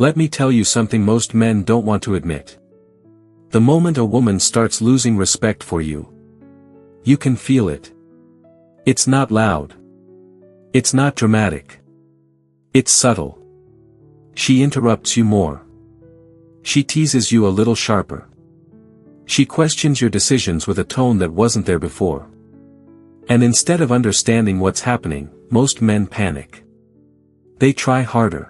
Let me tell you something most men don't want to admit. The moment a woman starts losing respect for you, you can feel it. It's not loud. It's not dramatic. It's subtle. She interrupts you more. She teases you a little sharper. She questions your decisions with a tone that wasn't there before. And instead of understanding what's happening, most men panic. They try harder.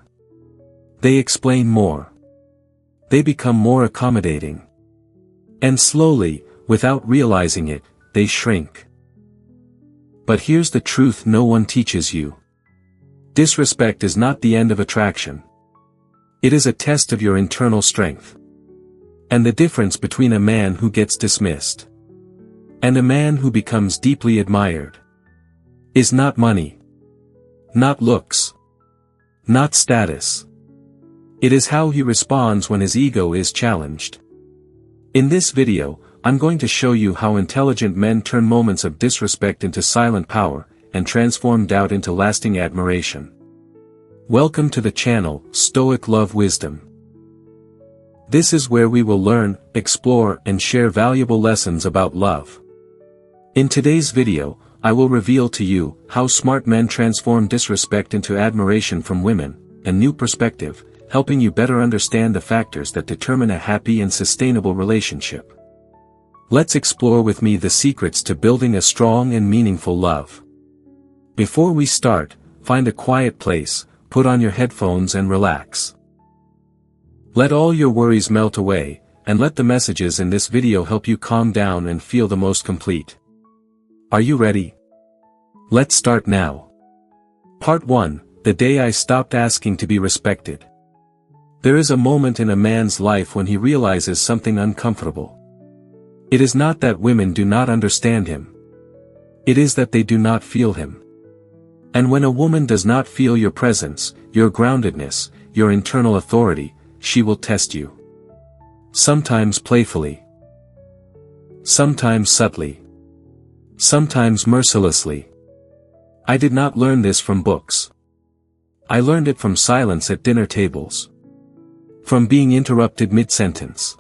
They explain more. They become more accommodating. And slowly, without realizing it, they shrink. But here's the truth no one teaches you. Disrespect is not the end of attraction. It is a test of your internal strength. And the difference between a man who gets dismissed and a man who becomes deeply admired is not money, not looks, not status. It is how he responds when his ego is challenged. In this video, I'm going to show you how intelligent men turn moments of disrespect into silent power, and transform doubt into lasting admiration. Welcome to the channel, Stoic Love Wisdom. This is where we will learn, explore, and share valuable lessons about love. In today's video, I will reveal to you how smart men transform disrespect into admiration from women, a new perspective, helping you better understand the factors that determine a happy and sustainable relationship. Let's explore with me the secrets to building a strong and meaningful love. Before we start, find a quiet place, put on your headphones and relax. Let all your worries melt away, and let the messages in this video help you calm down and feel the most complete. Are you ready? Let's start now. Part 1, the day I stopped asking to be respected. There is a moment in a man's life when he realizes something uncomfortable. It is not that women do not understand him. It is that they do not feel him. And when a woman does not feel your presence, your groundedness, your internal authority, she will test you. Sometimes playfully. Sometimes subtly. Sometimes mercilessly. I did not learn this from books. I learned it from silence at dinner tables. From being interrupted mid-sentence.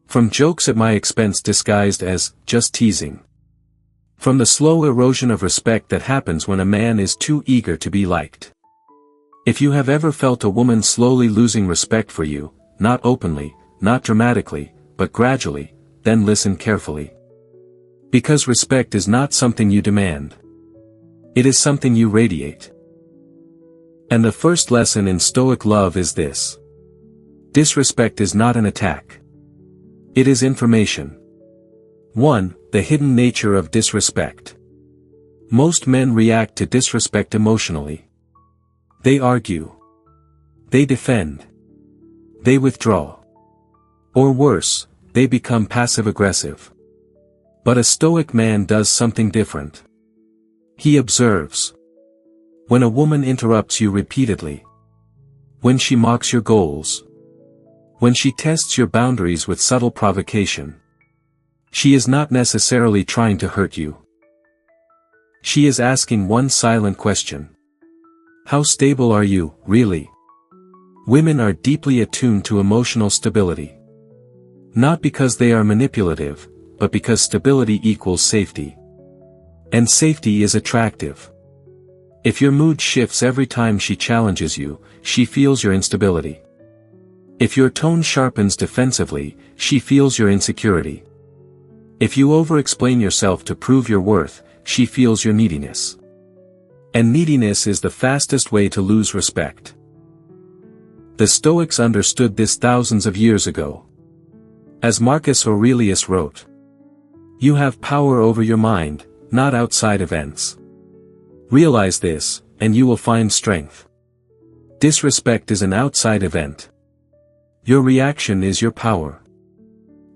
From jokes at my expense disguised as, just teasing. From the slow erosion of respect that happens when a man is too eager to be liked. If you have ever felt a woman slowly losing respect for you, not openly, not dramatically, but gradually, then listen carefully. Because respect is not something you demand. It is something you radiate. And the first lesson in Stoic love is this. Disrespect is not an attack. It is information. 1. The hidden nature of disrespect. Most men react to disrespect emotionally. They argue. They defend. They withdraw. Or worse, they become passive-aggressive. But a Stoic man does something different. He observes. When a woman interrupts you repeatedly. When she mocks your goals. When she tests your boundaries with subtle provocation. She is not necessarily trying to hurt you. She is asking one silent question. How stable are you, really? Women are deeply attuned to emotional stability. Not because they are manipulative, but because stability equals safety. And safety is attractive. If your mood shifts every time she challenges you, she feels your instability. If your tone sharpens defensively, she feels your insecurity. If you over-explain yourself to prove your worth, she feels your neediness. And neediness is the fastest way to lose respect. The Stoics understood this thousands of years ago. As Marcus Aurelius wrote, "You have power over your mind, not outside events. Realize this, and you will find strength." Disrespect is an outside event. Your reaction is your power.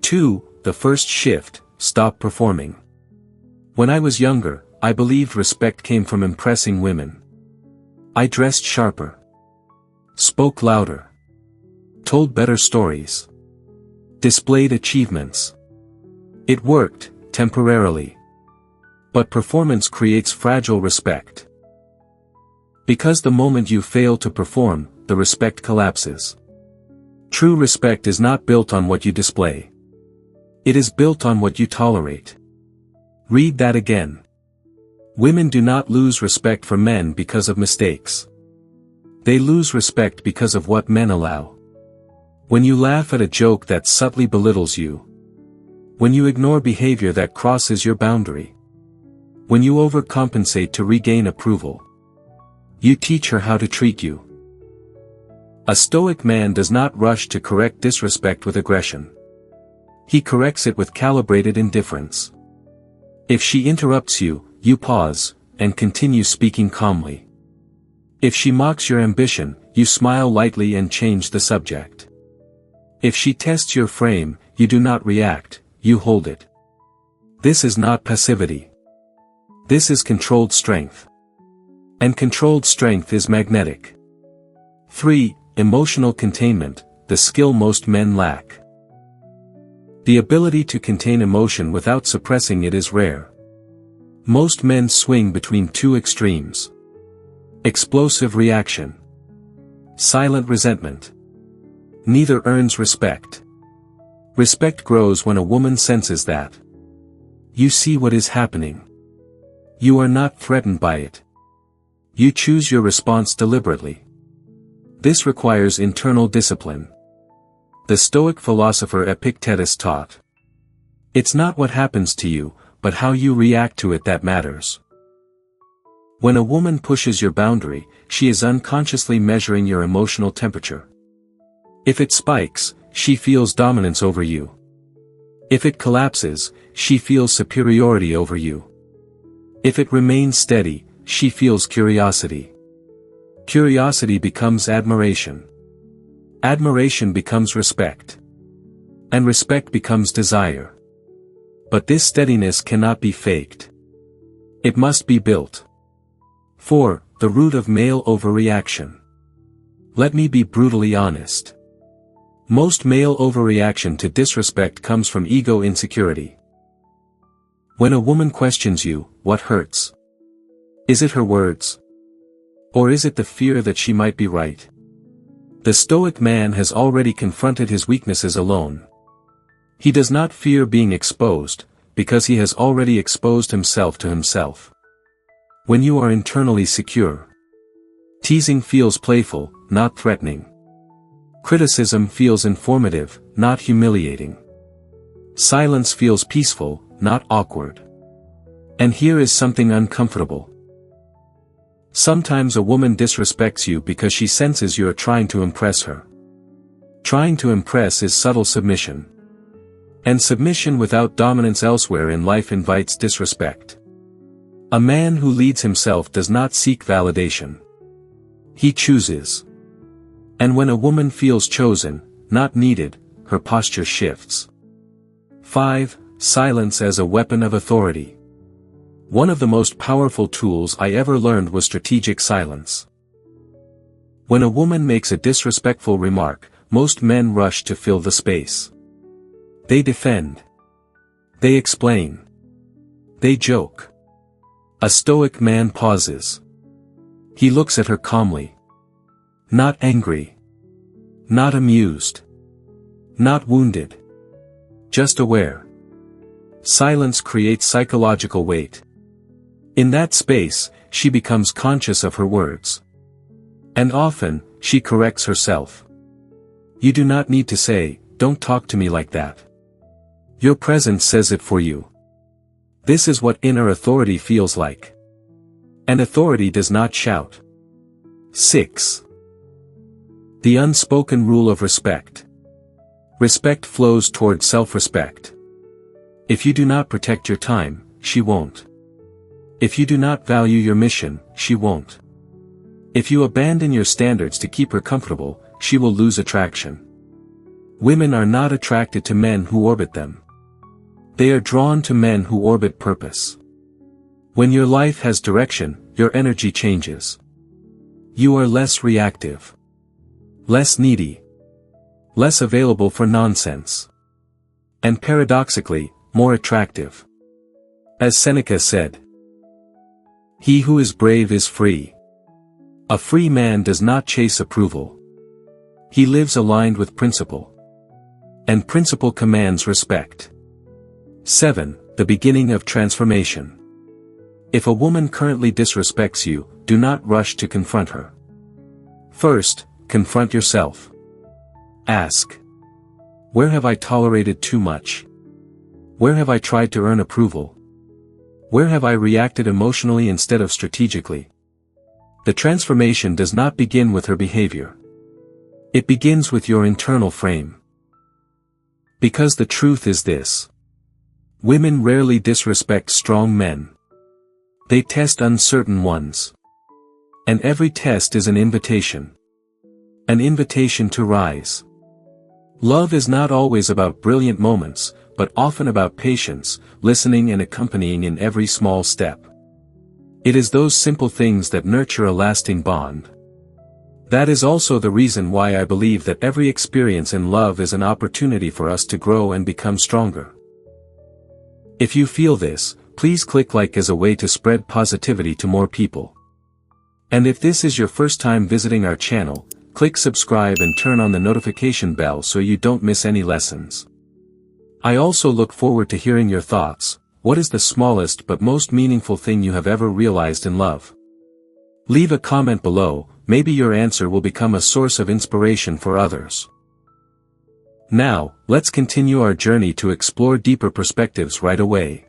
2. The first shift, stop performing. When I was younger, I believed respect came from impressing women. I dressed sharper. Spoke louder. Told better stories. Displayed achievements. It worked, temporarily. But performance creates fragile respect. Because the moment you fail to perform, the respect collapses. True respect is not built on what you display. It is built on what you tolerate. Read that again. Women do not lose respect for men because of mistakes. They lose respect because of what men allow. When you laugh at a joke that subtly belittles you. When you ignore behavior that crosses your boundary. When you overcompensate to regain approval. You teach her how to treat you. A Stoic man does not rush to correct disrespect with aggression. He corrects it with calibrated indifference. If she interrupts you, you pause, and continue speaking calmly. If she mocks your ambition, you smile lightly and change the subject. If she tests your frame, you do not react, you hold it. This is not passivity. This is controlled strength. And controlled strength is magnetic. 3. Emotional containment, the skill most men lack. The ability to contain emotion without suppressing it is rare. Most men swing between two extremes. Explosive reaction. Silent resentment. Neither earns respect. Respect grows when a woman senses that. You see what is happening. You are not threatened by it. You choose your response deliberately. This requires internal discipline. The Stoic philosopher Epictetus taught. It's not what happens to you, but how you react to it that matters. When a woman pushes your boundary, she is unconsciously measuring your emotional temperature. If it spikes, she feels dominance over you. If it collapses, she feels superiority over you. If it remains steady, she feels curiosity. Curiosity becomes admiration. Admiration becomes respect. And respect becomes desire. But this steadiness cannot be faked. It must be built. 4. The root of male overreaction. Let me be brutally honest. Most male overreaction to disrespect comes from ego insecurity. When a woman questions you, what hurts? Is it her words? Or is it the fear that she might be right? The Stoic man has already confronted his weaknesses alone. He does not fear being exposed, because he has already exposed himself to himself. When you are internally secure, teasing feels playful, not threatening. Criticism feels informative, not humiliating. Silence feels peaceful, not awkward. And here is something uncomfortable. Sometimes a woman disrespects you because she senses you are trying to impress her. Trying to impress is subtle submission. And submission without dominance elsewhere in life invites disrespect. A man who leads himself does not seek validation. He chooses. And when a woman feels chosen, not needed, her posture shifts. 5. Silence as a weapon of authority. One of the most powerful tools I ever learned was strategic silence. When a woman makes a disrespectful remark, most men rush to fill the space. They defend. They explain. They joke. A Stoic man pauses. He looks at her calmly. Not angry. Not amused. Not wounded. Just aware. Silence creates psychological weight. In that space, she becomes conscious of her words. And often, she corrects herself. You do not need to say, "Don't talk to me like that." Your presence says it for you. This is what inner authority feels like. And authority does not shout. 6. The unspoken rule of respect. Respect flows toward self-respect. If you do not protect your time, she won't. If you do not value your mission, she won't. If you abandon your standards to keep her comfortable, she will lose attraction. Women are not attracted to men who orbit them. They are drawn to men who orbit purpose. When your life has direction, your energy changes. You are less reactive. Less needy. Less available for nonsense. And paradoxically, more attractive. As Seneca said, "He who is brave is free." A free man does not chase approval. He lives aligned with principle. And principle commands respect. 7. The beginning of transformation. If a woman currently disrespects you, do not rush to confront her. First, confront yourself. Ask. Where have I tolerated too much? Where have I tried to earn approval? Where have I reacted emotionally instead of strategically? The transformation does not begin with her behavior. It begins with your internal frame. Because the truth is this. Women rarely disrespect strong men. They test uncertain ones. And every test is an invitation. An invitation to rise. Love is not always about brilliant moments, but often about patience, listening and accompanying in every small step. It is those simple things that nurture a lasting bond. That is also the reason why I believe that every experience in love is an opportunity for us to grow and become stronger. If you feel this, please click like as a way to spread positivity to more people. And if this is your first time visiting our channel, click subscribe and turn on the notification bell so you don't miss any lessons. I also look forward to hearing your thoughts. What is the smallest but most meaningful thing you have ever realized in love? Leave a comment below, maybe your answer will become a source of inspiration for others. Now, let's continue our journey to explore deeper perspectives right away.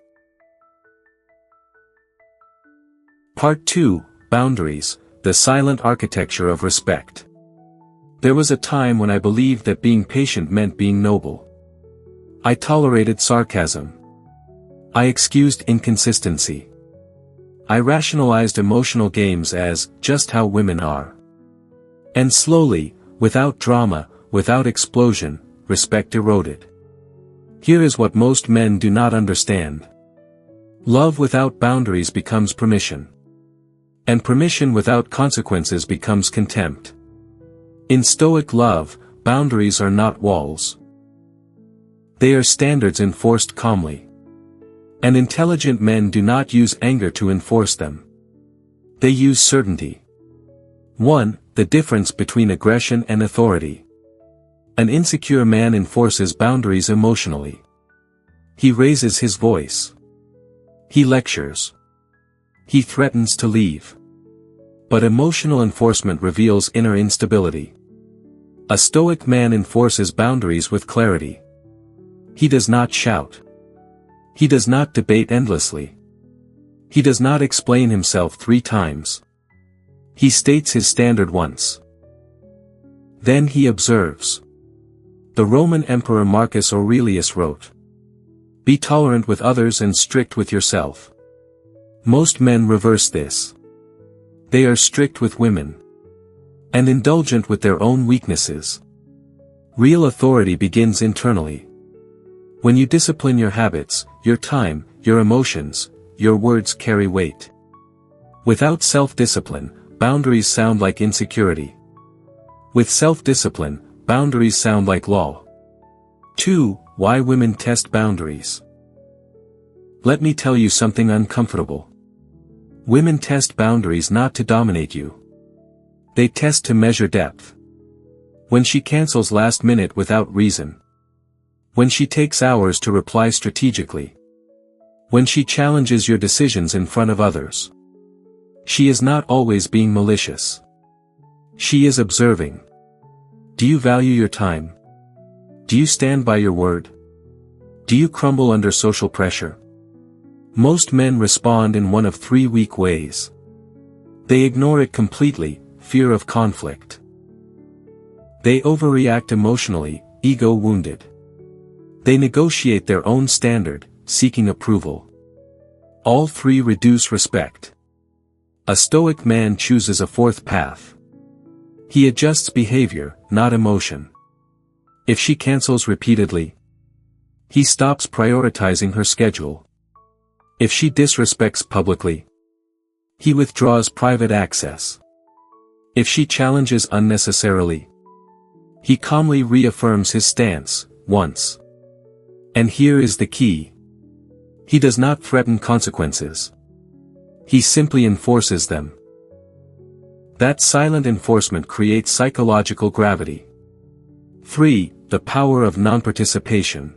Part 2, Boundaries, the Silent Architecture of Respect. There was a time when I believed that being patient meant being noble. I tolerated sarcasm. I excused inconsistency. I rationalized emotional games as just how women are. And slowly, without drama, without explosion, respect eroded. Here is what most men do not understand. Love without boundaries becomes permission. And permission without consequences becomes contempt. In Stoic love, boundaries are not walls. They are standards enforced calmly. And intelligent men do not use anger to enforce them. They use certainty. 1. The difference between aggression and authority. An insecure man enforces boundaries emotionally. He raises his voice. He lectures. He threatens to leave. But emotional enforcement reveals inner instability. A stoic man enforces boundaries with clarity. He does not shout. He does not debate endlessly. He does not explain himself 3 times. He states his standard once. Then he observes. The Roman Emperor Marcus Aurelius wrote, "Be tolerant with others and strict with yourself." Most men reverse this. They are strict with women. And indulgent with their own weaknesses. Real authority begins internally. When you discipline your habits, your time, your emotions, your words carry weight. Without self-discipline, boundaries sound like insecurity. With self-discipline, boundaries sound like law. 2. Why women test boundaries. Let me tell you something uncomfortable. Women test boundaries not to dominate you. They test to measure depth. When she cancels last minute without reason. When she takes hours to reply strategically. When she challenges your decisions in front of others. She is not always being malicious. She is observing. Do you value your time? Do you stand by your word? Do you crumble under social pressure? Most men respond in one of 3 weak ways. They ignore it completely, fear of conflict. They overreact emotionally, ego wounded. They negotiate their own standard, seeking approval. All 3 reduce respect. A stoic man chooses a 4th path. He adjusts behavior, not emotion. If she cancels repeatedly, he stops prioritizing her schedule. If she disrespects publicly, he withdraws private access. If she challenges unnecessarily, he calmly reaffirms his stance, once. And here is the key. He does not threaten consequences. He simply enforces them. That silent enforcement creates psychological gravity. 3. The power of non-participation.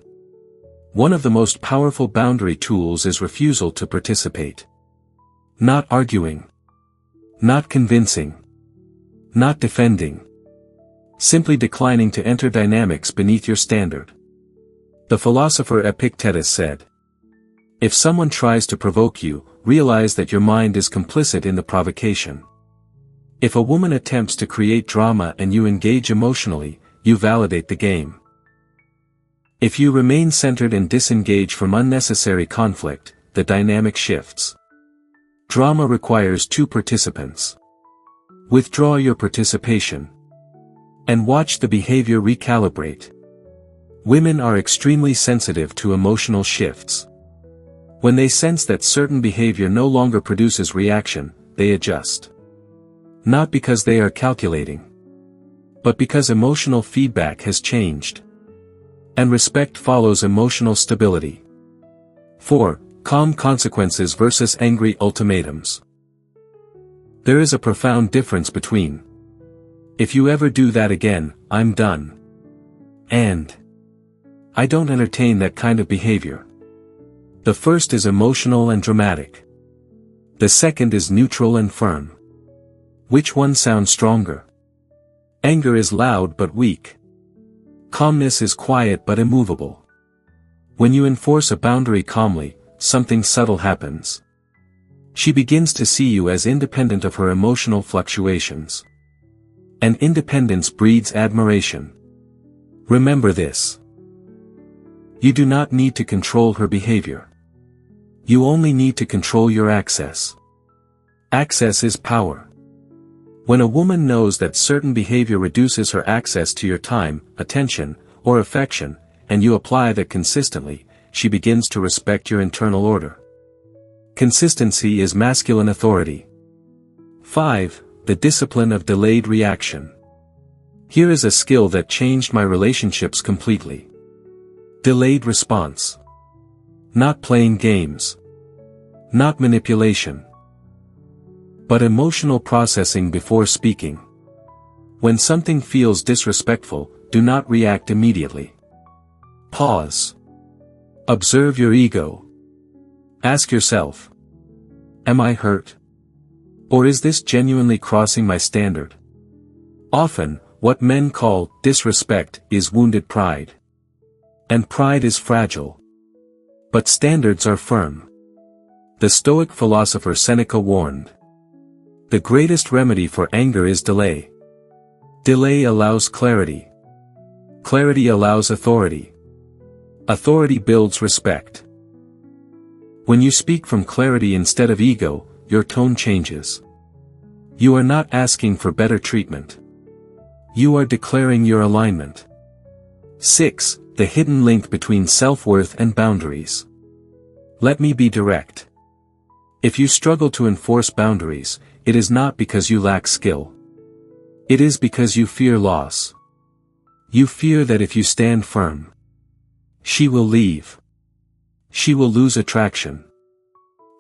One of the most powerful boundary tools is refusal to participate. Not arguing. Not convincing. Not defending. Simply declining to enter dynamics beneath your standard. The philosopher Epictetus said, "If someone tries to provoke you, realize that your mind is complicit in the provocation. If a woman attempts to create drama and you engage emotionally, you validate the game. If you remain centered and disengage from unnecessary conflict, the dynamic shifts. Drama requires two participants. Withdraw your participation. And watch the behavior recalibrate." Women are extremely sensitive to emotional shifts. When they sense that certain behavior no longer produces reaction, they adjust. Not because they are calculating, but because emotional feedback has changed. And respect follows emotional stability. 4. Calm consequences versus angry ultimatums. There is a profound difference between "If you ever do that again, I'm done," and "I don't entertain that kind of behavior." The first is emotional and dramatic. The second is neutral and firm. Which one sounds stronger? Anger is loud but weak. Calmness is quiet but immovable. When you enforce a boundary calmly, something subtle happens. She begins to see you as independent of her emotional fluctuations. And independence breeds admiration. Remember this. You do not need to control her behavior. You only need to control your access. Access is power. When a woman knows that certain behavior reduces her access to your time, attention, or affection, and you apply that consistently, she begins to respect your internal order. Consistency is masculine authority. 5. The discipline of delayed reaction. Here is a skill that changed my relationships completely. Delayed response. Not playing games. Not manipulation. But emotional processing before speaking. When something feels disrespectful, do not react immediately. Pause. Observe your ego. Ask yourself, am I hurt? Or is this genuinely crossing my standard? Often, what men call disrespect is wounded pride. And pride is fragile. But standards are firm. The Stoic philosopher Seneca warned, "The greatest remedy for anger is delay. Delay allows clarity. Clarity allows authority. Authority builds respect." When you speak from clarity instead of ego, your tone changes. You are not asking for better treatment. You are declaring your alignment. 6. The hidden link between self-worth and boundaries. Let me be direct. If you struggle to enforce boundaries, it is not because you lack skill. It is because you fear loss. You fear that if you stand firm, she will leave. She will lose attraction.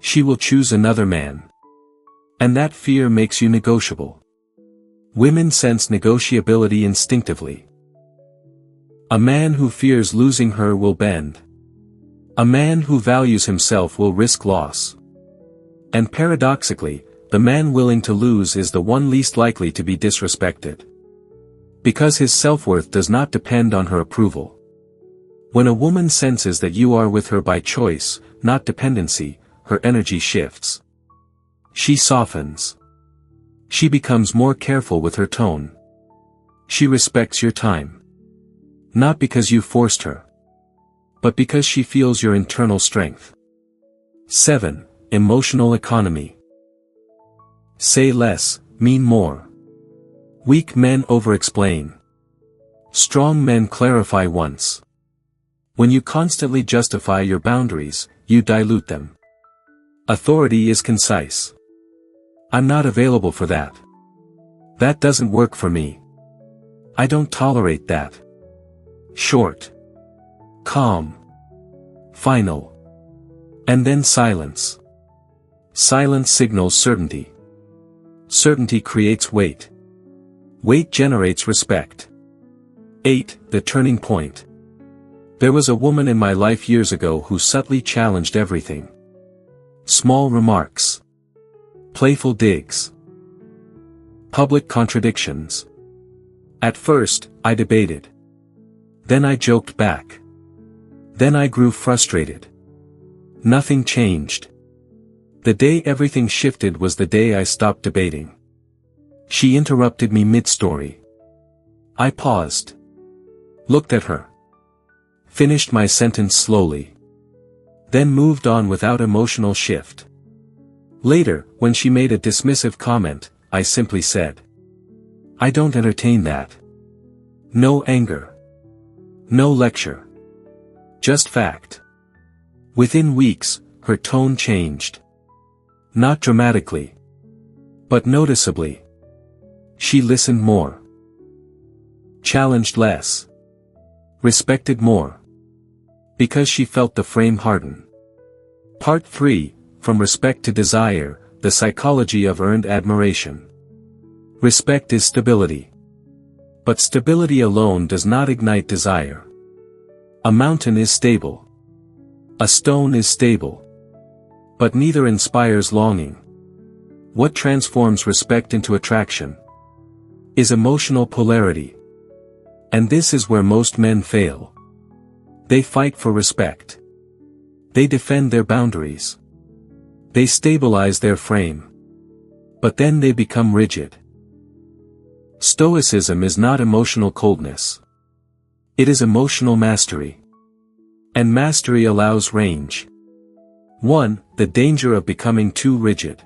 She will choose another man. And that fear makes you negotiable. Women sense negotiability instinctively. A man who fears losing her will bend. A man who values himself will risk loss. And paradoxically, the man willing to lose is the one least likely to be disrespected. Because his self-worth does not depend on her approval. When a woman senses that you are with her by choice, not dependency, her energy shifts. She softens. She becomes more careful with her tone. She respects your time. Not because you forced her, but because she feels your internal strength. 7. Emotional economy. Say less, mean more. Weak men over-explain. Strong men clarify once. When you constantly justify your boundaries, you dilute them. Authority is concise. I'm not available for that. That doesn't work for me. I don't tolerate that. Short. Calm. Final. And then silence. Silence signals certainty. Certainty creates weight. Weight generates respect. 8. The turning point. There was a woman in my life years ago who subtly challenged everything. Small remarks. Playful digs. Public contradictions. At first, I debated. Then I joked back. Then I grew frustrated. Nothing changed. The day everything shifted was the day I stopped debating. She interrupted me mid-story. I paused. Looked at her. Finished my sentence slowly. Then moved on without emotional shift. Later, when she made a dismissive comment, I simply said, "I don't entertain that." No anger. No lecture. Just fact. Within weeks, her tone changed. Not dramatically, but noticeably. She listened more. Challenged less. Respected more. Because she felt the frame harden. Part 3, From Respect to Desire, the Psychology of Earned Admiration. Respect is stability. But stability alone does not ignite desire. A mountain is stable. A stone is stable. But neither inspires longing. What transforms respect into attraction is emotional polarity. And this is where most men fail. They fight for respect. They defend their boundaries. They stabilize their frame. But then they become rigid. Stoicism is not emotional coldness. It is emotional mastery. And mastery allows range. 1. The danger of becoming too rigid.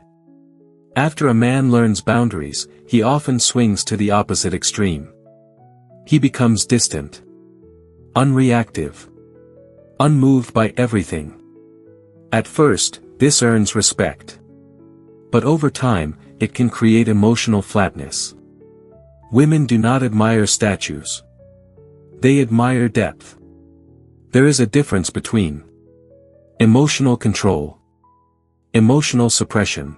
After a man learns boundaries, he often swings to the opposite extreme. He becomes distant. Unreactive. Unmoved by everything. At first, this earns respect. But over time, it can create emotional flatness. Women do not admire statues. They admire depth. There is a difference between emotional control, emotional suppression.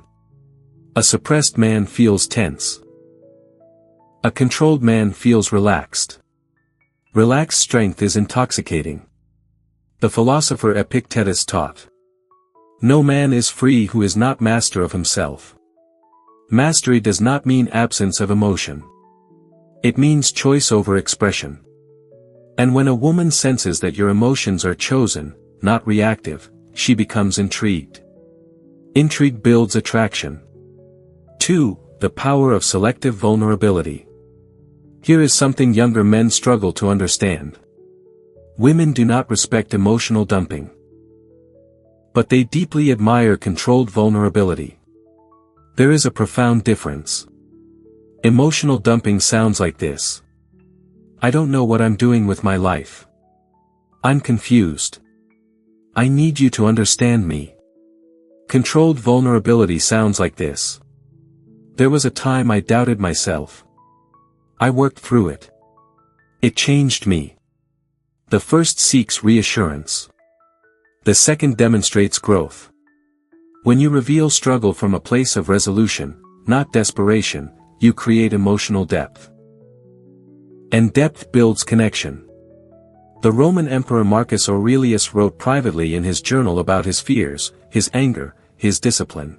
A suppressed man feels tense. A controlled man feels relaxed. Relaxed strength is intoxicating. The philosopher Epictetus taught, "No man is free who is not master of himself." Mastery does not mean absence of emotion. It means choice over expression. And when a woman senses that your emotions are chosen, not reactive, she becomes intrigued. Intrigue builds attraction. 2. The power of selective vulnerability. Here is something younger men struggle to understand. Women do not respect emotional dumping. But they deeply admire controlled vulnerability. There is a profound difference. Emotional dumping sounds like this. "I don't know what I'm doing with my life. I'm confused. I need you to understand me." Controlled vulnerability sounds like this. "There was a time I doubted myself. I worked through it. It changed me." The first seeks reassurance. The second demonstrates growth. When you reveal struggle from a place of resolution, not desperation, you create emotional depth. And depth builds connection. The Roman Emperor Marcus Aurelius wrote privately in his journal about his fears, his anger, his discipline.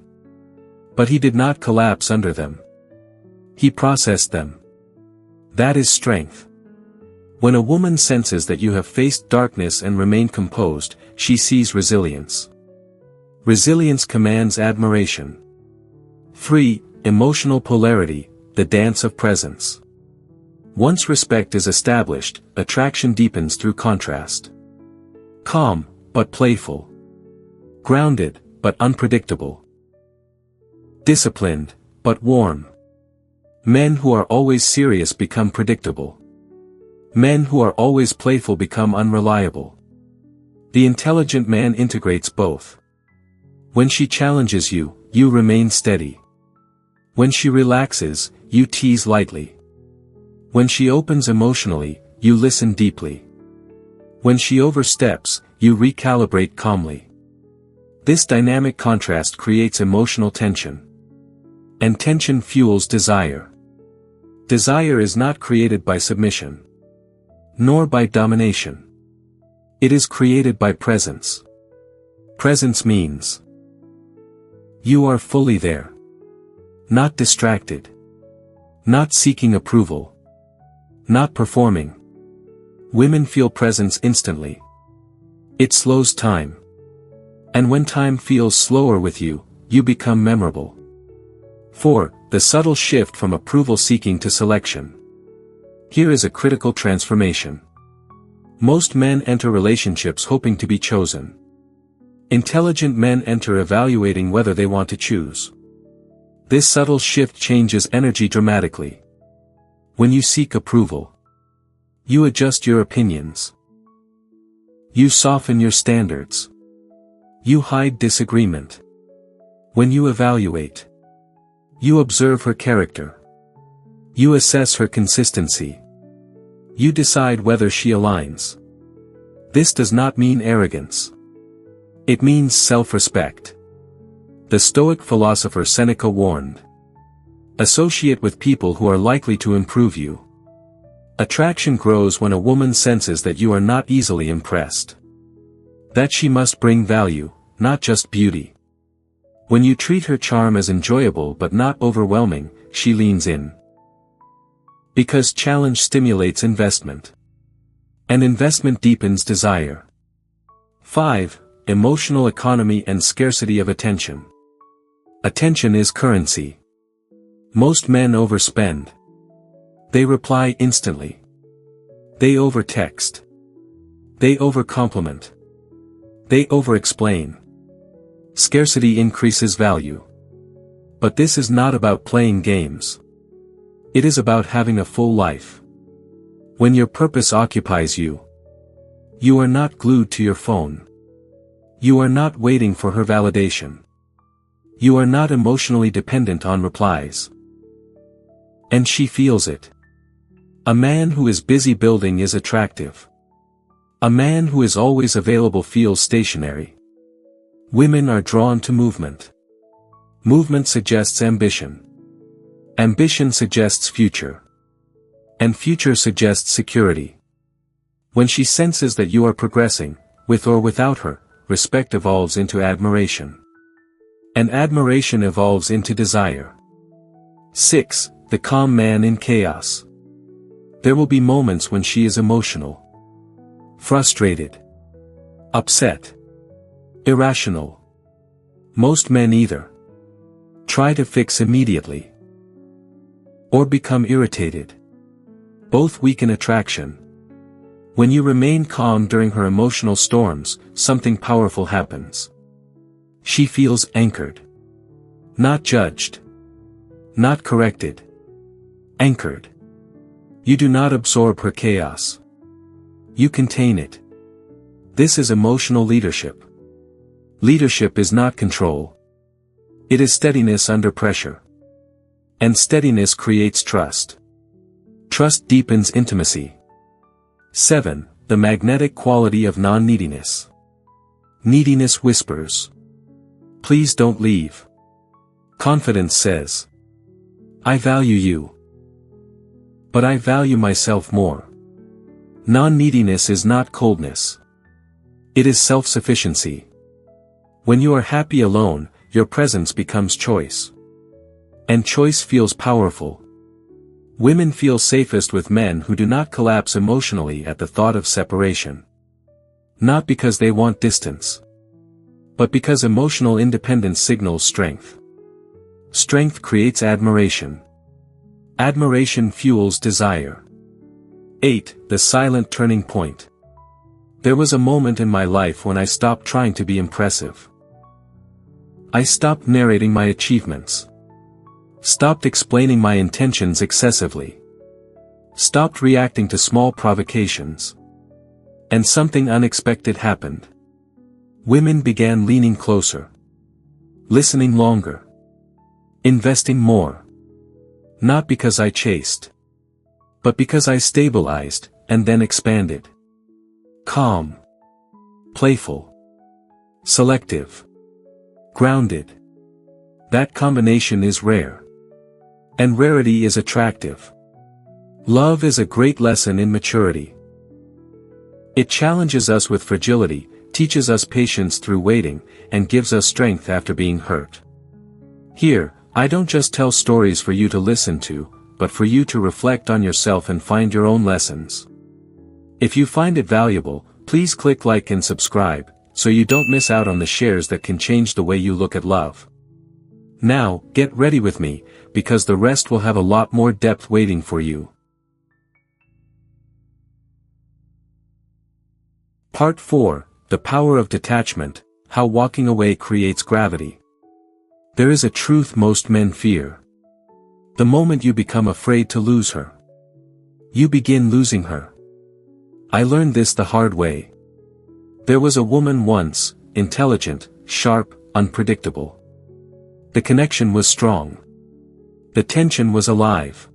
But he did not collapse under them. He processed them. That is strength. When a woman senses that you have faced darkness and remained composed, she sees resilience. Resilience commands admiration. 3. Emotional polarity, the dance of presence. Once respect is established, attraction deepens through contrast. Calm, but playful. Grounded, but unpredictable. Disciplined, but warm. Men who are always serious become predictable. Men who are always playful become unreliable. The intelligent man integrates both. When she challenges you, you remain steady. When she relaxes, you tease lightly. When she opens emotionally, you listen deeply. When she oversteps, you recalibrate calmly. This dynamic contrast creates emotional tension. And tension fuels desire. Desire is not created by submission. nor by domination. It is created by presence. Presence means you are fully there. Not distracted. Not seeking approval. Not performing. Women feel presence instantly. It slows time. And when time feels slower with you, you become memorable. 4. The subtle shift from approval-seeking to selection. Here is a critical transformation. Most men enter relationships hoping to be chosen. Intelligent men enter evaluating whether they want to choose. This subtle shift changes energy dramatically. When you seek approval, you adjust your opinions. You soften your standards. You hide disagreement. When you evaluate, you observe her character. You assess her consistency. You decide whether she aligns. This does not mean arrogance. It means self-respect. The Stoic philosopher Seneca warned, associate with people who are likely to improve you. Attraction grows when a woman senses that you are not easily impressed. That she must bring value, not just beauty. When you treat her charm as enjoyable but not overwhelming, she leans in. Because challenge stimulates investment. And investment deepens desire. 5. Emotional economy and scarcity of attention. Attention is currency. Most men overspend. They reply instantly. They overtext. They overcompliment. They overexplain. Scarcity increases value. But this is not about playing games. It is about having a full life. When your purpose occupies you, you are not glued to your phone. You are not waiting for her validation. You are not emotionally dependent on replies. And she feels it. A man who is busy building is attractive. A man who is always available feels stationary. Women are drawn to movement. Movement suggests ambition. Ambition suggests future. And future suggests security. When she senses that you are progressing, with or without her, respect evolves into admiration. And admiration evolves into desire. 6. The calm man in chaos. There will be moments when she is emotional. Frustrated. Upset. Irrational. Most men either try to fix immediately, or become irritated. Both weaken attraction. When you remain calm during her emotional storms, something powerful happens. She feels anchored. Not judged. Not corrected. Anchored. You do not absorb her chaos. You contain it. This is emotional leadership. Leadership is not control. It is steadiness under pressure. And steadiness creates trust. Trust deepens intimacy. 7. The magnetic quality of non-neediness. Neediness whispers, please don't leave. Confidence says, I value you. But I value myself more. Non-neediness is not coldness. It is self-sufficiency. When you are happy alone, your presence becomes choice. And choice feels powerful. Women feel safest with men who do not collapse emotionally at the thought of separation. Not because they want distance, but because emotional independence signals strength. Strength creates admiration. Admiration fuels desire. 8. The silent turning point. There was a moment in my life when I stopped trying to be impressive. I stopped narrating my achievements. Stopped explaining my intentions excessively. Stopped reacting to small provocations. And something unexpected happened. Women began leaning closer. Listening longer. Investing more. Not because I chased, but because I stabilized, and then expanded. Calm. Playful. Selective. Grounded. That combination is rare. And rarity is attractive. Love is a great lesson in maturity. It challenges us with fragility, teaches us patience through waiting, and gives us strength after being hurt. Here, I don't just tell stories for you to listen to, but for you to reflect on yourself and find your own lessons. If you find it valuable, please click like and subscribe, so you don't miss out on the shares that can change the way you look at love. Now, get ready with me, because the rest will have a lot more depth waiting for you. Part 4, The Power of Detachment, How Walking Away Creates Gravity. There is a truth most men fear. The moment you become afraid to lose her, you begin losing her. I learned this the hard way. There was a woman once, intelligent, sharp, unpredictable. The connection was strong. The tension was alive.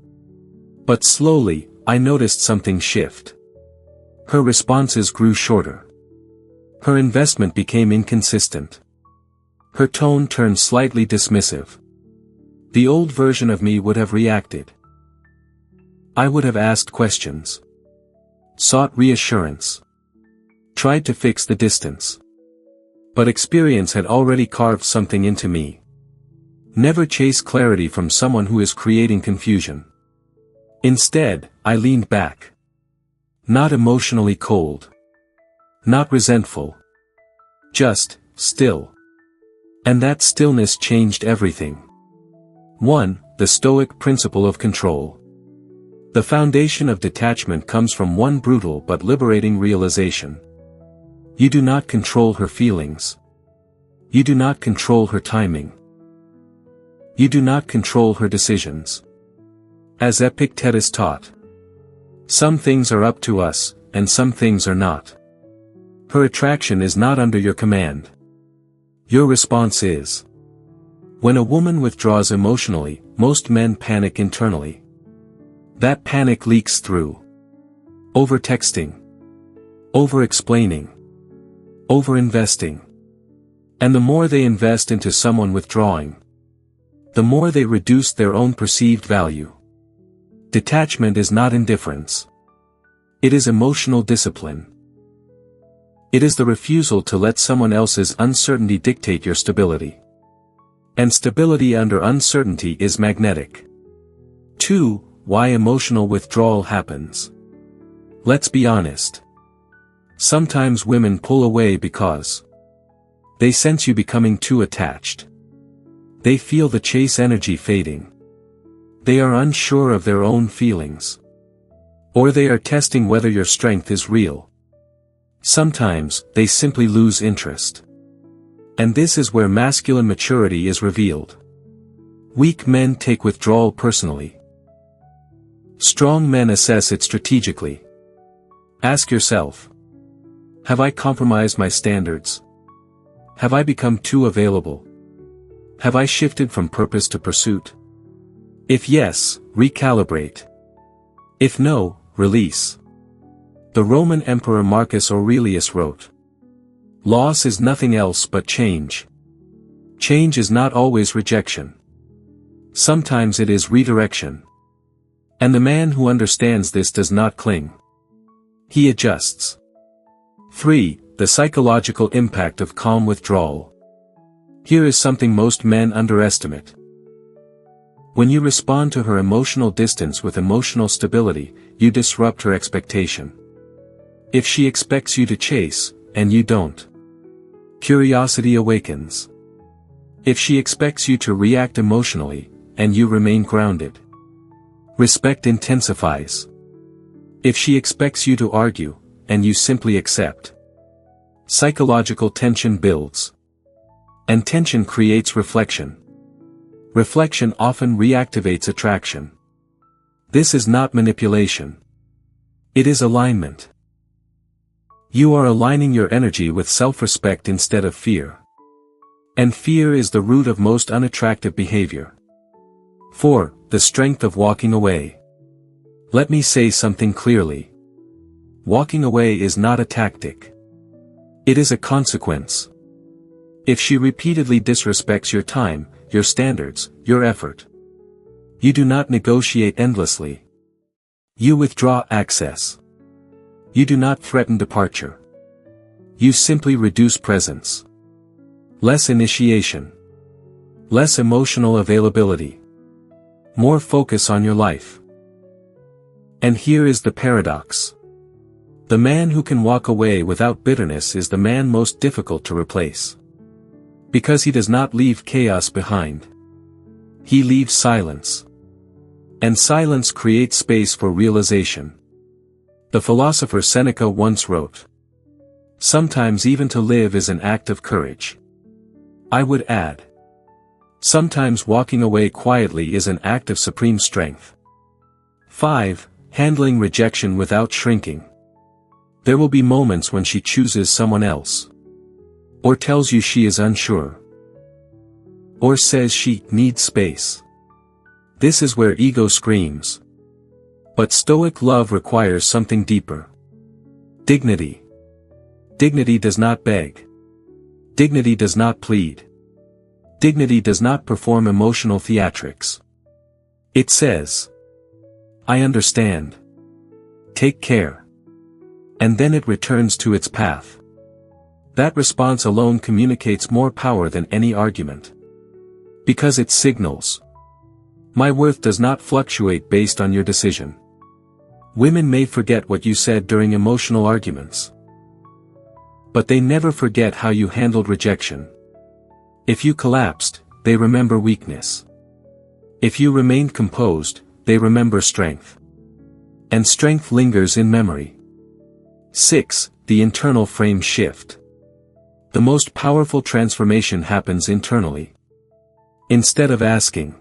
But slowly, I noticed something shift. Her responses grew shorter. Her investment became inconsistent. Her tone turned slightly dismissive. The old version of me would have reacted. I would have asked questions. Sought reassurance. Tried to fix the distance. But experience had already carved something into me. Never chase clarity from someone who is creating confusion. Instead, I leaned back. Not emotionally cold. Not resentful. Just, still. And that stillness changed everything. 1. The Stoic principle of control. The foundation of detachment comes from one brutal but liberating realization. You do not control her feelings. You do not control her timing. You do not control her decisions. As Epictetus taught, some things are up to us, and some things are not. Her attraction is not under your command. Your response is. When a woman withdraws emotionally, most men panic internally. That panic leaks through. Over-texting. Over-explaining. Over-investing. And the more they invest into someone withdrawing, the more they reduce their own perceived value. Detachment is not indifference. It is emotional discipline. It is the refusal to let someone else's uncertainty dictate your stability. And stability under uncertainty is magnetic. 2. Why emotional withdrawal happens. Let's be honest. Sometimes women pull away because they sense you becoming too attached. They feel the chase energy fading. They are unsure of their own feelings. Or they are testing whether your strength is real. Sometimes, they simply lose interest. And this is where masculine maturity is revealed. Weak men take withdrawal personally. Strong men assess it strategically. Ask yourself. Have I compromised my standards? Have I become too available? Have I shifted from purpose to pursuit? If yes, recalibrate. If no, release. The Roman Emperor Marcus Aurelius wrote, "Loss is nothing else but change. Change is not always rejection. Sometimes it is redirection. And the man who understands this does not cling. He adjusts." 3. The psychological impact of calm withdrawal. Here is something most men underestimate. When you respond to her emotional distance with emotional stability, you disrupt her expectation. If she expects you to chase, and you don't, curiosity awakens. If she expects you to react emotionally, and you remain grounded, respect intensifies. If she expects you to argue, and you simply accept, psychological tension builds. And tension creates reflection. Reflection often reactivates attraction. This is not manipulation. It is alignment. You are aligning your energy with self-respect instead of fear. And fear is the root of most unattractive behavior. 4. The strength of walking away. Let me say something clearly. Walking away is not a tactic. It is a consequence. If she repeatedly disrespects your time, your standards, your effort, you do not negotiate endlessly. You withdraw access. You do not threaten departure. You simply reduce presence. Less initiation. Less emotional availability. More focus on your life. And here is the paradox. The man who can walk away without bitterness is the man most difficult to replace. Because he does not leave chaos behind. He leaves silence. And silence creates space for realization. The philosopher Seneca once wrote, "Sometimes even to live is an act of courage." I would add, sometimes walking away quietly is an act of supreme strength. 5. Handling rejection without shrinking. There will be moments when she chooses someone else. Or tells you she is unsure. Or says she needs space. This is where ego screams. But Stoic love requires something deeper. Dignity. Dignity does not beg. Dignity does not plead. Dignity does not perform emotional theatrics. It says, "I understand. Take care." And then it returns to its path. That response alone communicates more power than any argument. Because it signals, my worth does not fluctuate based on your decision. Women may forget what you said during emotional arguments. But they never forget how you handled rejection. If you collapsed, they remember weakness. If you remained composed, they remember strength. And strength lingers in memory. 6. The internal frame shift. The most powerful transformation happens internally. Instead of asking,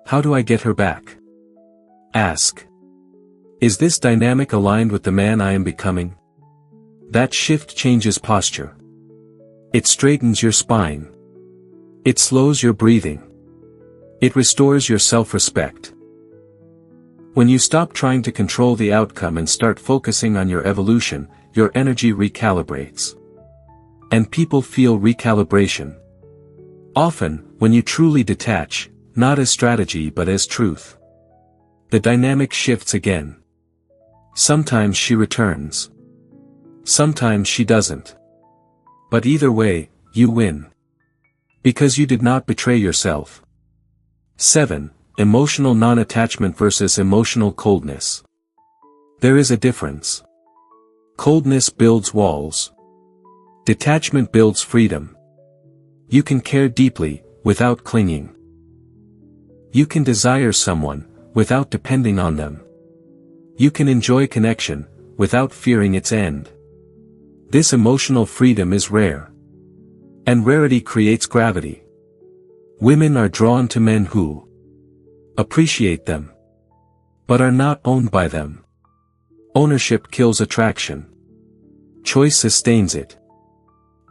"How do I get her back?" Ask, "Is this dynamic aligned with the man I am becoming?" That shift changes posture. It straightens your spine. It slows your breathing. It restores your self-respect. When you stop trying to control the outcome and start focusing on your evolution, your energy recalibrates. And people feel recalibration. Often, when you truly detach, not as strategy but as truth, the dynamic shifts again. Sometimes she returns. Sometimes she doesn't. But either way, you win. Because you did not betray yourself. 7. Emotional non-attachment versus emotional coldness. There is a difference. Coldness builds walls. Detachment builds freedom. You can care deeply, without clinging. You can desire someone, without depending on them. You can enjoy connection, without fearing its end. This emotional freedom is rare. And rarity creates gravity. Women are drawn to men who appreciate them, but are not owned by them. Ownership kills attraction. Choice sustains it.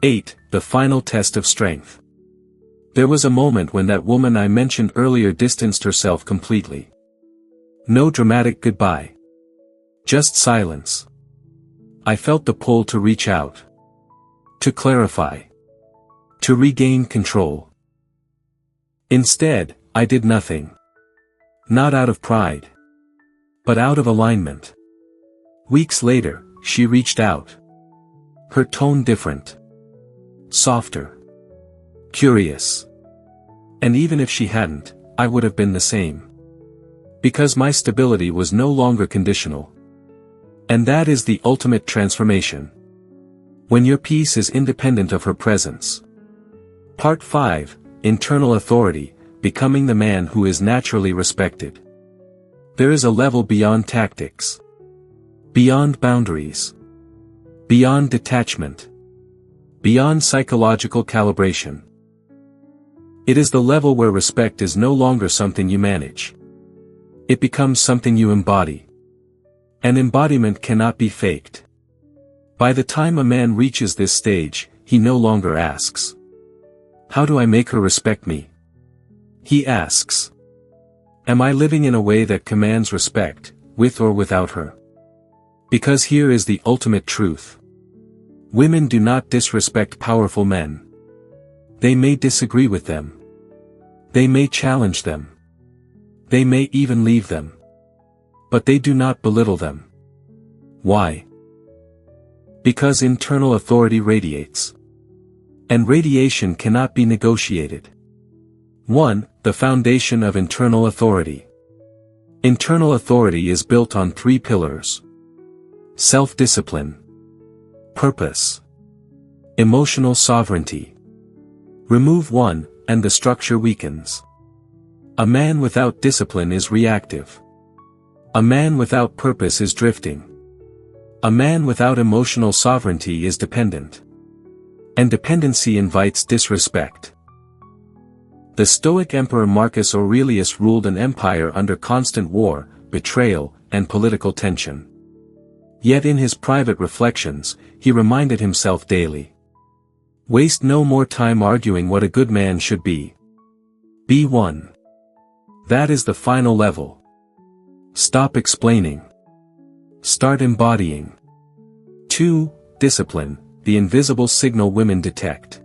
8. The final test of strength. There was a moment when that woman I mentioned earlier distanced herself completely. No dramatic goodbye. Just silence. I felt the pull to reach out. To clarify. To regain control. Instead, I did nothing. Not out of pride. But out of alignment. Weeks later, she reached out. Her tone different. Softer. Curious. And even if she hadn't, I would have been the same. Because my stability was no longer conditional. And that is the ultimate transformation. When your peace is independent of her presence. Part 5, Internal Authority, Becoming the Man Who Is Naturally Respected. There is a level beyond tactics. Beyond boundaries. Beyond detachment. Beyond psychological calibration. It is the level where respect is no longer something you manage. It becomes something you embody. An embodiment cannot be faked. By the time a man reaches this stage, he no longer asks, "How do I make her respect me?" He asks, "Am I living in a way that commands respect, with or without her?" Because here is the ultimate truth. Women do not disrespect powerful men. They may disagree with them. They may challenge them. They may even leave them. But they do not belittle them. Why? Because internal authority radiates. And radiation cannot be negotiated. 1. The foundation of internal authority. Internal authority is built on 3 pillars: self-discipline, purpose, emotional sovereignty. Remove one, and the structure weakens. A man without discipline is reactive. A man without purpose is drifting. A man without emotional sovereignty is dependent. And dependency invites disrespect. The Stoic Emperor Marcus Aurelius ruled an empire under constant war, betrayal, and political tension. Yet in his private reflections, he reminded himself daily: waste no more time arguing what a good man should be. Be one. That is the final level. Stop explaining. Start embodying. 2. Discipline, the invisible signal women detect.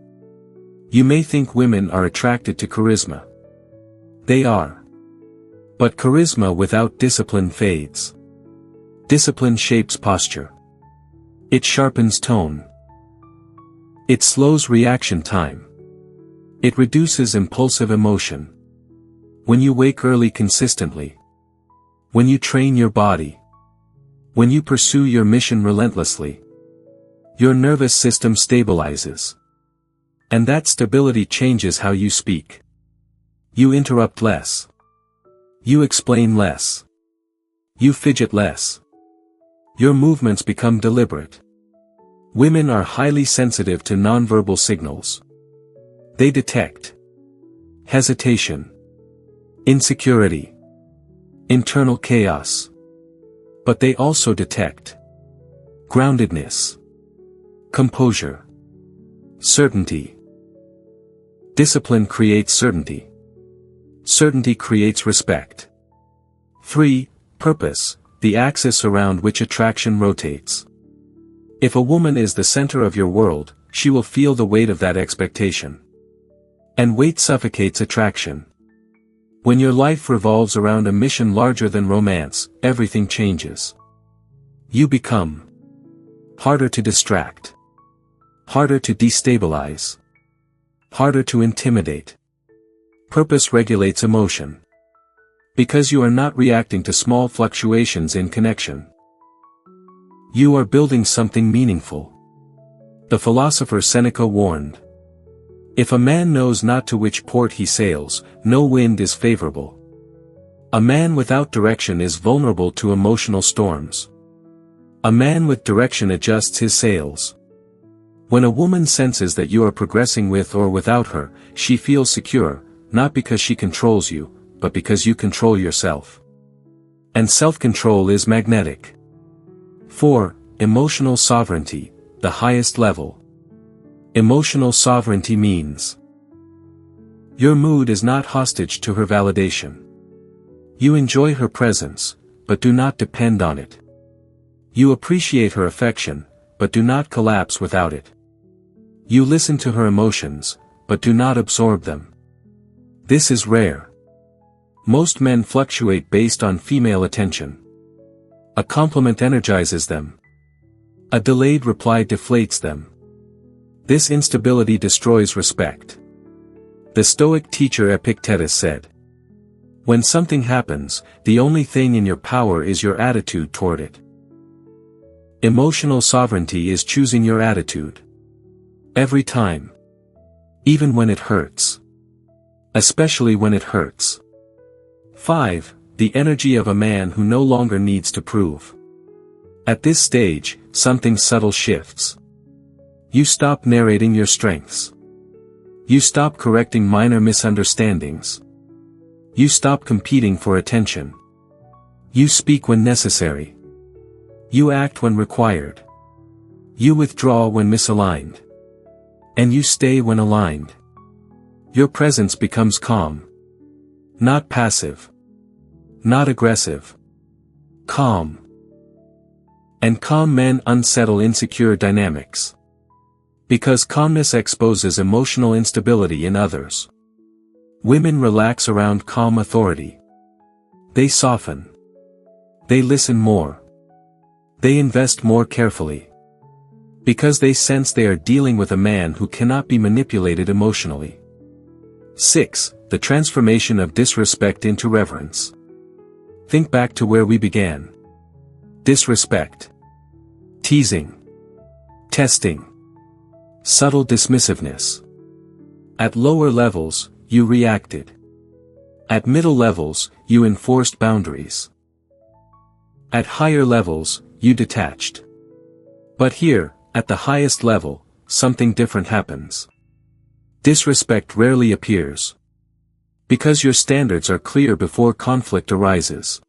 You may think women are attracted to charisma. They are. But charisma without discipline fades. Discipline shapes posture. It sharpens tone. It slows reaction time. It reduces impulsive emotion. When you wake early consistently. When you train your body. When you pursue your mission relentlessly. Your nervous system stabilizes. And that stability changes how you speak. You interrupt less. You explain less. You fidget less. Your movements become deliberate. Women are highly sensitive to nonverbal signals. They detect hesitation, insecurity, internal chaos. But they also detect groundedness, composure, certainty. Discipline creates certainty. Certainty creates respect. 3. Purpose, the axis around which attraction rotates. If a woman is the center of your world, she will feel the weight of that expectation. And weight suffocates attraction. When your life revolves around a mission larger than romance, everything changes. You become harder to distract, harder to destabilize, harder to intimidate. Purpose regulates emotion. Because you are not reacting to small fluctuations in connection. You are building something meaningful. The philosopher Seneca warned: if a man knows not to which port he sails, no wind is favorable. A man without direction is vulnerable to emotional storms. A man with direction adjusts his sails. When a woman senses that you are progressing with or without her, she feels secure, not because she controls you, but because you control yourself. And self-control is magnetic. 4. Emotional sovereignty, the highest level. Emotional sovereignty means your mood is not hostage to her validation. You enjoy her presence, but do not depend on it. You appreciate her affection, but do not collapse without it. You listen to her emotions, but do not absorb them. This is rare. Most men fluctuate based on female attention. A compliment energizes them. A delayed reply deflates them. This instability destroys respect. The Stoic teacher Epictetus said, when something happens, the only thing in your power is your attitude toward it. Emotional sovereignty is choosing your attitude. Every time. Even when it hurts. Especially when it hurts. 5. The energy of a man who no longer needs to prove. At this stage, something subtle shifts. You stop narrating your strengths. You stop correcting minor misunderstandings. You stop competing for attention. You speak when necessary. You act when required. You withdraw when misaligned. And you stay when aligned. Your presence becomes calm. Not passive. Not aggressive. Calm. And calm men unsettle insecure dynamics. Because calmness exposes emotional instability in others. Women relax around calm authority. They soften. They listen more. They invest more carefully. Because they sense they are dealing with a man who cannot be manipulated emotionally. 6. The transformation of disrespect into reverence. Think back to where we began. Disrespect. Teasing. Testing. Subtle dismissiveness. At lower levels, you reacted. At middle levels, you enforced boundaries. At higher levels, you detached. But here, at the highest level, something different happens. Disrespect rarely appears. Because your standards are clear before conflict arises.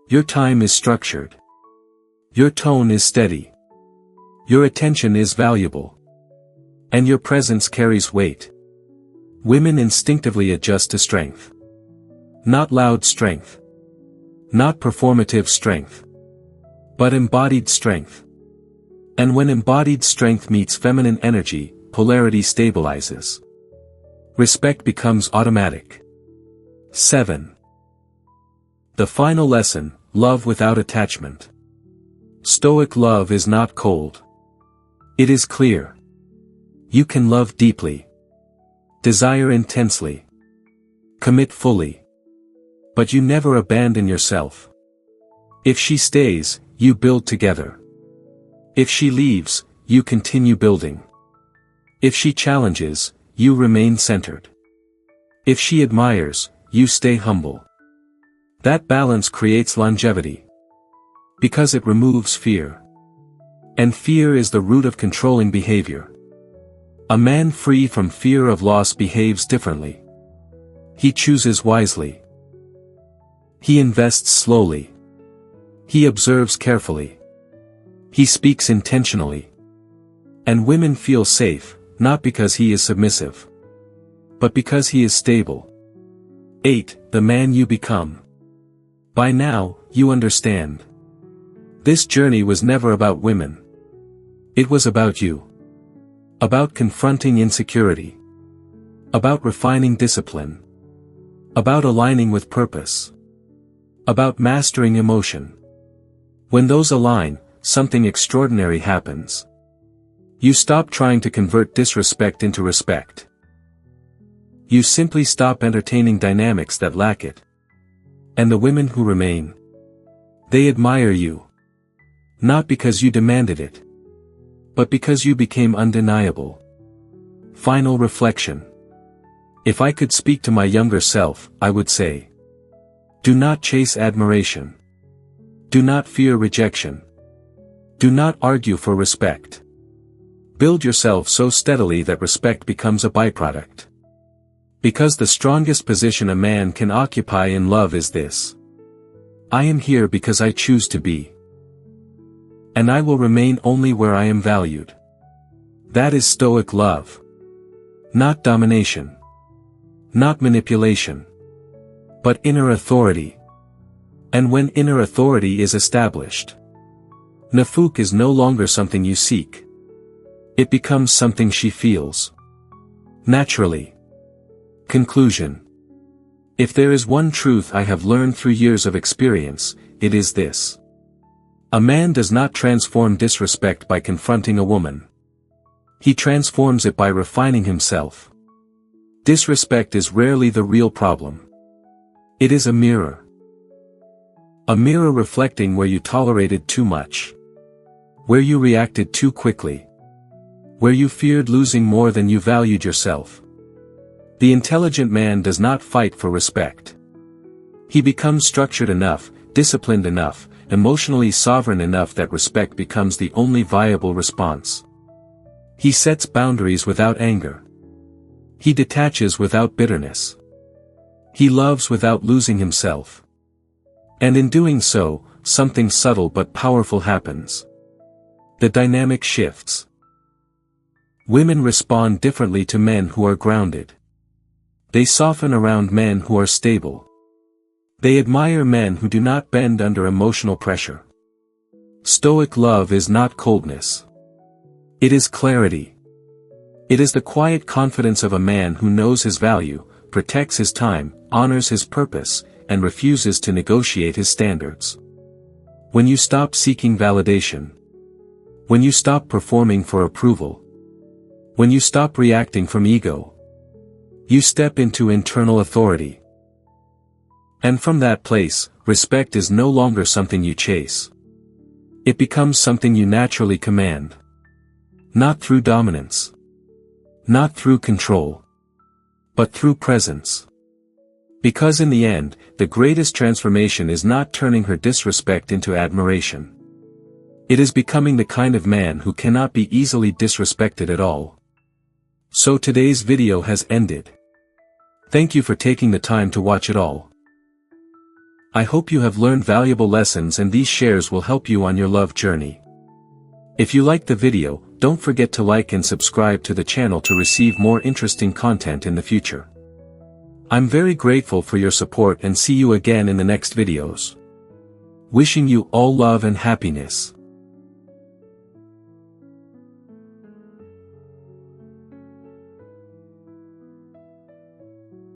Your time is structured. Your tone is steady. Your attention is valuable. And your presence carries weight. Women instinctively adjust to strength. Not loud strength. Not performative strength. But embodied strength. And when embodied strength meets feminine energy, polarity stabilizes. Respect becomes automatic. 7. The final lesson, love without attachment. Stoic love is not cold. It is clear. You can love deeply. Desire intensely. Commit fully. But you never abandon yourself. If she stays, you build together. If she leaves, you continue building. If she challenges, you remain centered. If she admires, you stay humble. That balance creates longevity. Because it removes fear. And fear is the root of controlling behavior. A man free from fear of loss behaves differently. He chooses wisely. He invests slowly. He observes carefully. He speaks intentionally. And women feel safe, not because he is submissive. But because he is stable. 8. The man you become. By now, you understand. This journey was never about women. It was about you. About confronting insecurity. About refining discipline. About aligning with purpose. About mastering emotion. When those align, something extraordinary happens. You stop trying to convert disrespect into respect. You simply stop entertaining dynamics that lack it. And the women who remain, they admire you. Not because you demanded it. But because you became undeniable. Final reflection. If I could speak to my younger self, I would say, do not chase admiration. Do not fear rejection. Do not argue for respect. Build yourself so steadily that respect becomes a byproduct. Because the strongest position a man can occupy in love is this. I am here because I choose to be. And I will remain only where I am valued. That is Stoic love. Not domination. Not manipulation. But inner authority. And when inner authority is established, Nafuk is no longer something you seek. It becomes something she feels. Naturally. Conclusion. If there is one truth I have learned through years of experience, it is this. A man does not transform disrespect by confronting a woman. He transforms it by refining himself. Disrespect is rarely the real problem. It is a mirror. A mirror reflecting where you tolerated too much. Where you reacted too quickly. Where you feared losing more than you valued yourself. The intelligent man does not fight for respect. He becomes structured enough, disciplined enough, emotionally sovereign enough that respect becomes the only viable response. He sets boundaries without anger. He detaches without bitterness. He loves without losing himself. And in doing so, something subtle but powerful happens. The dynamic shifts. Women respond differently to men who are grounded. They soften around men who are stable. They admire men who do not bend under emotional pressure. Stoic love is not coldness. It is clarity. It is the quiet confidence of a man who knows his value, protects his time, honors his purpose, and refuses to negotiate his standards. When you stop seeking validation, When you stop performing for approval. When you stop reacting from ego. You step into internal authority. And from that place, respect is no longer something you chase. It becomes something you naturally command. Not through dominance. Not through control. But through presence. Because in the end, the greatest transformation is not turning her disrespect into admiration. It is becoming the kind of man who cannot be easily disrespected at all. So today's video has ended. Thank you for taking the time to watch it all. I hope you have learned valuable lessons and these shares will help you on your love journey. If you liked the video, don't forget to like and subscribe to the channel to receive more interesting content in the future. I'm very grateful for your support and see you again in the next videos. Wishing you all love and happiness.